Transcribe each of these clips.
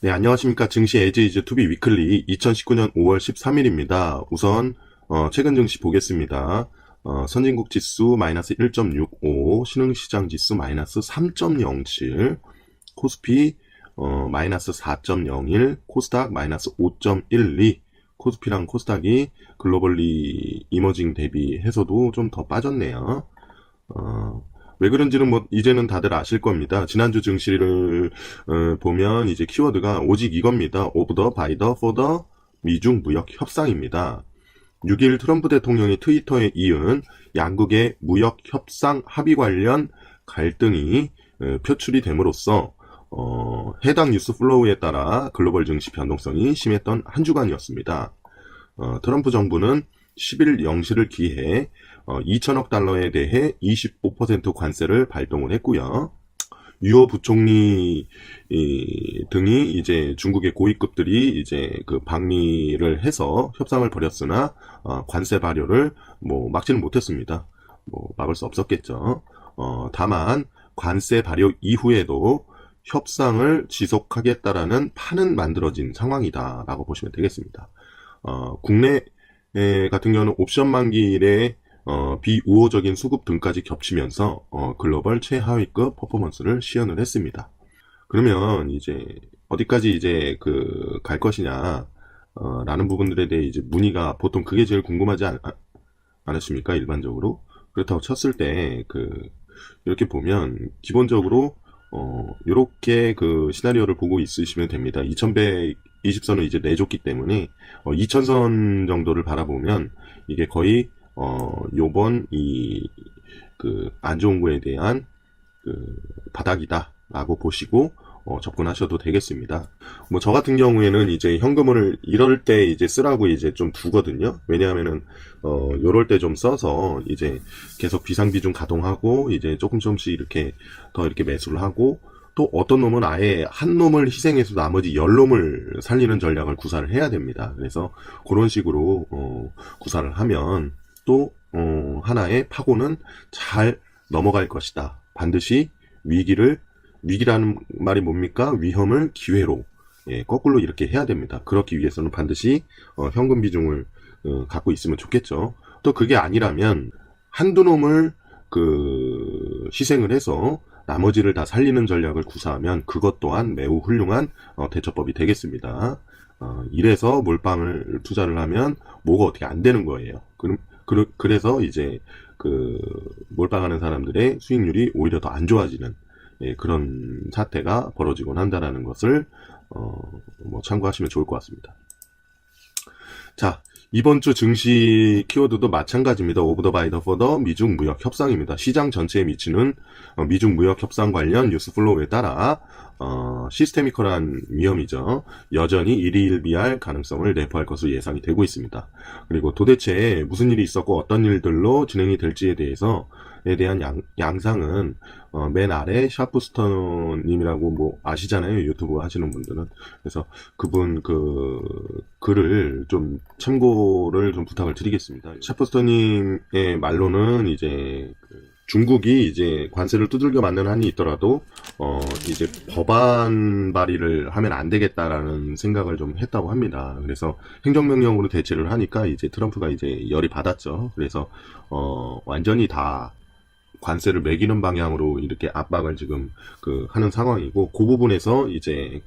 네, 안녕하십니까. 증시 에즈이즈 투비 위클리 2019년 5월 13일입니다. 우선 최근 증시 보겠습니다. 선진국 지수 마이너스 1.65, 신흥시장 지수 마이너스 3.07, 코스피 마이너스 4.01, 코스닥 마이너스 5.12. 코스피랑 코스닥이 글로벌리 이머징 대비해서도 좀 더 빠졌네요. 왜 그런지는 뭐 이제는 다들 아실 겁니다. 지난주 증시를 보면 이제 키워드가 오직 이겁니다. 오브 더 바이 더 포 더 미중 무역 협상입니다. 6일 트럼프 대통령이 트위터에 이은 양국의 무역 협상 합의 관련 갈등이 표출이 됨으로써 해당 뉴스 플로우에 따라 글로벌 증시 변동성이 심했던 한 주간이었습니다. 트럼프 정부는 10일 0시를 기해 2천억 달러에 대해 25% 관세를 발동을 했고요. 유호 부총리 등이 이제 중국의 고위급들이 이제 그 방미를 해서 협상을 벌였으나 관세 발효를 뭐 막지는 못했습니다. 뭐 막을 수 없었겠죠. 다만 관세 발효 이후에도 협상을 지속하겠다라는 판은 만들어진 상황이다라고 보시면 되겠습니다. 국내 같은 경우는 옵션 만기일에 비우호적인 수급 등까지 겹치면서 글로벌 최하위급 퍼포먼스를 시현을 했습니다. 그러면 이제 어디까지 이제 그 갈 것이냐 라는 부분들에 대해 이제 문의가 보통 그게 제일 궁금하지 않으십니까? 일반적으로. 그렇다고 쳤을 때 이렇게 보면 기본적으로 요렇게 그 시나리오를 보고 있으시면 됩니다. 2120선은 이제 내줬기 때문에 2000선 정도를 바라보면 이게 거의 요번 안 좋은 거에 대한 바닥이다라고 보시고 접근하셔도 되겠습니다. 뭐 저 같은 경우에는 이제 현금을 이럴 때 이제 쓰라고 이제 좀 두거든요. 왜냐하면은 요럴 때 좀 써서 이제 계속 비상비중 가동하고 이제 조금씩 이렇게 더 이렇게 매수를 하고 또 어떤 놈은 아예 한 놈을 희생해서 나머지 10놈을 살리는 전략을 구사를 해야 됩니다. 그래서 그런 식으로 구사를 하면 또 하나의 파고는 잘 넘어갈 것이다. 반드시 위기라는 말이 뭡니까? 위험을 기회로 거꾸로 이렇게 해야 됩니다. 그렇기 위해서는 반드시 현금 비중을 갖고 있으면 좋겠죠. 또 그게 아니라면 한두 놈을 희생을 해서 나머지를 다 살리는 전략을 구사하면 그것 또한 매우 훌륭한 대처법이 되겠습니다. 이래서 몰빵을 투자를 하면 뭐가 어떻게 안 되는 거예요. 그래서 이제 몰빵하는 사람들의 수익률이 오히려 더 안 좋아지는 그런 사태가 벌어지곤 한다는 것을 뭐 참고하시면 좋을 것 같습니다. 자, 이번 주 증시 키워드도 마찬가지입니다. 오브 더 바이 더 포 더 미중 무역 협상입니다. 시장 전체에 미치는 미중 무역 협상 관련 뉴스 플로우에 따라 시스테미컬한 위험이죠. 여전히 일희일비할 가능성을 내포할 것으로 예상이 되고 있습니다. 그리고 도대체 무슨 일이 있었고 어떤 일들로 진행이 될지에 대한 양상은 맨 아래 샤프스터님이라고 뭐 아시잖아요. 유튜브 하시는 분들은. 그래서 그분 글을 좀 참고를 좀 부탁을 드리겠습니다. 샤프스터님의 말로는 이제 중국이 이제 관세를 두들겨 맞는 한이 있더라도 이제 법안 발의를 하면 안 되겠다라는 생각을 좀 했다고 합니다. 그래서 행정명령으로 대체를 하니까 이제 트럼프가 이제 열이 받았죠. 그래서 완전히 다 관세를 매기는 방향으로 이렇게 압박을 지금 하는 상황이고, 그 부분에서 이제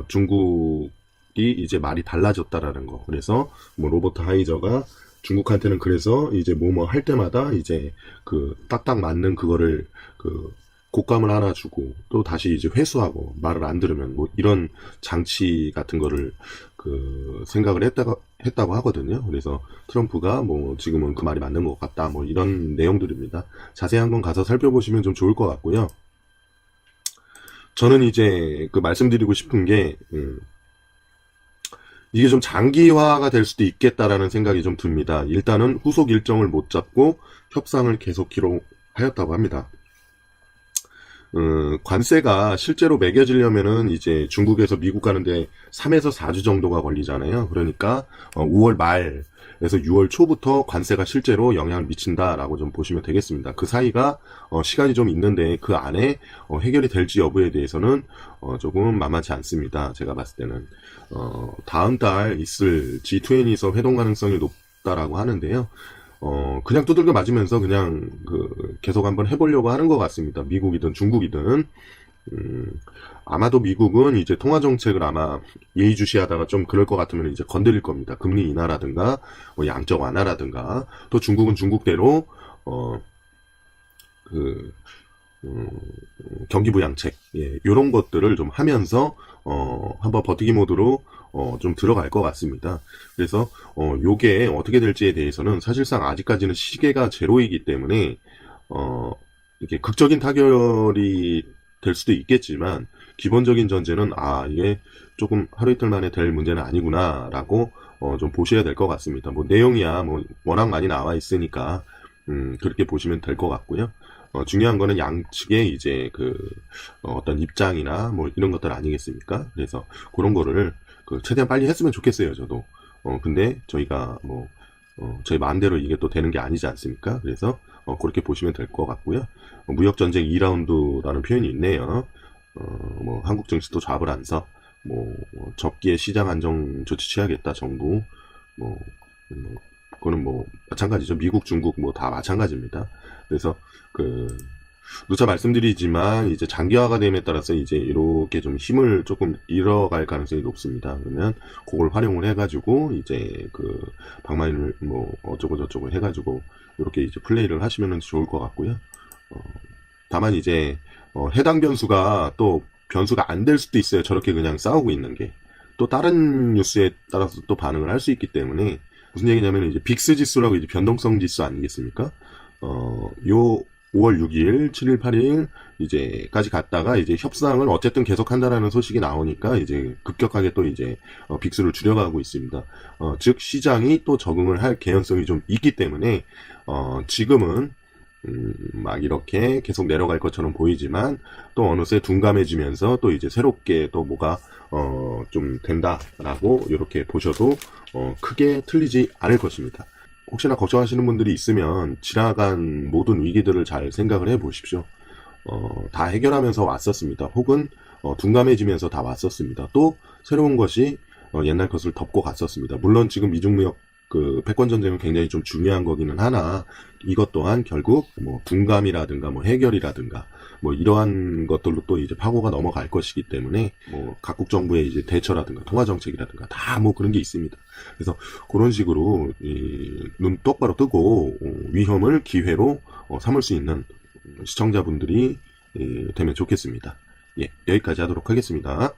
중국이 이제 말이 달라졌다라는 거. 그래서 뭐 로버트 하이저가 중국한테는 그래서 이제 뭐뭐 할 때마다 이제 딱딱 맞는 그거를 곶감을 하나 주고 또 다시 이제 회수하고 말을 안 들으면 뭐 이런 장치 같은 거를 생각을 했다고 하거든요. 그래서 트럼프가 뭐 지금은 그 말이 맞는 것 같다 뭐 이런 내용들입니다. 자세한 건 가서 살펴보시면 좀 좋을 것 같고요. 저는 이제 말씀드리고 싶은 게 이게 좀 장기화가 될 수도 있겠다라는 생각이 좀 듭니다. 일단은 후속 일정을 못 잡고 협상을 계속 기록하였다고 합니다. 관세가 실제로 매겨지려면은 이제 중국에서 미국 가는데 3에서 4주 정도가 걸리잖아요. 그러니까 5월 말 그래서 6월 초부터 관세가 실제로 영향을 미친다라고 좀 보시면 되겠습니다. 그 사이가 시간이 좀 있는데 그 안에 해결이 될지 여부에 대해서는 조금 만만치 않습니다. 제가 봤을 때는 다음 달 있을 G20에서 회동 가능성이 높다라고 하는데요. 그냥 두들겨 맞으면서 그냥 계속 한번 해보려고 하는 것 같습니다. 미국이든 중국이든. 아마도 미국은 이제 통화정책을 아마 예의주시하다가 좀 그럴 것 같으면 이제 건드릴 겁니다. 금리 인하라든가, 뭐 양적 완화라든가, 또 중국은 중국대로, 경기 부양책, 예, 요런 것들을 좀 하면서, 한번 버티기 모드로, 좀 들어갈 것 같습니다. 그래서, 요게 어떻게 될지에 대해서는 사실상 아직까지는 시계가 제로이기 때문에, 이게 극적인 타결이 될 수도 있겠지만, 기본적인 전제는, 이게 조금 하루 이틀 만에 될 문제는 아니구나, 라고, 좀 보셔야 될 것 같습니다. 뭐, 내용이야, 뭐, 워낙 많이 나와 있으니까, 그렇게 보시면 될 것 같고요. 중요한 거는 양측의 이제 어떤 입장이나 뭐 이런 것들 아니겠습니까? 그래서 그런 거를 최대한 빨리 했으면 좋겠어요, 저도. 근데 저희가 뭐, 저희 마음대로 이게 또 되는 게 아니지 않습니까? 그래서, 그렇게 보시면 될 것 같고요. 무역전쟁 2라운드라는 표현이 있네요. 뭐, 한국 증시도 잡을 안 서, 뭐, 접기에 시장 안정 조치 취하겠다, 정부. 그거는 뭐, 마찬가지죠. 미국, 중국 뭐 다 마찬가지입니다. 그래서, 누차 말씀드리지만, 이제 장기화가 됨에 따라서 이제 이렇게 좀 힘을 조금 잃어갈 가능성이 높습니다. 그러면, 그걸 활용을 해가지고, 이제 방만을 뭐, 어쩌고저쩌고 해가지고, 이렇게 이제 플레이를 하시면 좋을 것 같고요. 다만 이제, 해당 변수가 또 변수가 안 될 수도 있어요. 저렇게 그냥 싸우고 있는 게. 또 다른 뉴스에 따라서 또 반응을 할 수 있기 때문에, 무슨 얘기냐면 이제 빅스 지수라고 이제 변동성 지수 아니겠습니까? 요 5월 6일, 7일, 8일 이제까지 갔다가 이제 협상을 어쨌든 계속한다라는 소식이 나오니까 이제 급격하게 또 이제 빅스를 줄여가고 있습니다. 즉 시장이 또 적응을 할 개연성이 좀 있기 때문에 지금은 막 이렇게 계속 내려갈 것처럼 보이지만 또 어느새 둔감해지면서 또 이제 새롭게 또 뭐가 좀 된다라고 이렇게 보셔도 크게 틀리지 않을 것입니다. 혹시나 걱정하시는 분들이 있으면 지나간 모든 위기들을 잘 생각을 해 보십시오. 다 해결하면서 왔었습니다. 혹은 둔감해지면서 다 왔었습니다. 또 새로운 것이 옛날 것을 덮고 갔었습니다. 물론 지금 미중무역 패권 전쟁은 굉장히 좀 중요한 거기는 하나 이것 또한 결국 뭐 둔감이라든가 뭐 해결이라든가 뭐 이러한 것들로 또 이제 파고가 넘어갈 것이기 때문에 뭐 각국 정부의 이제 대처라든가 통화 정책이라든가 다 뭐 그런 게 있습니다. 그래서 그런 식으로 눈 똑바로 뜨고 위험을 기회로 삼을 수 있는 시청자분들이 되면 좋겠습니다. 예, 여기까지 하도록 하겠습니다.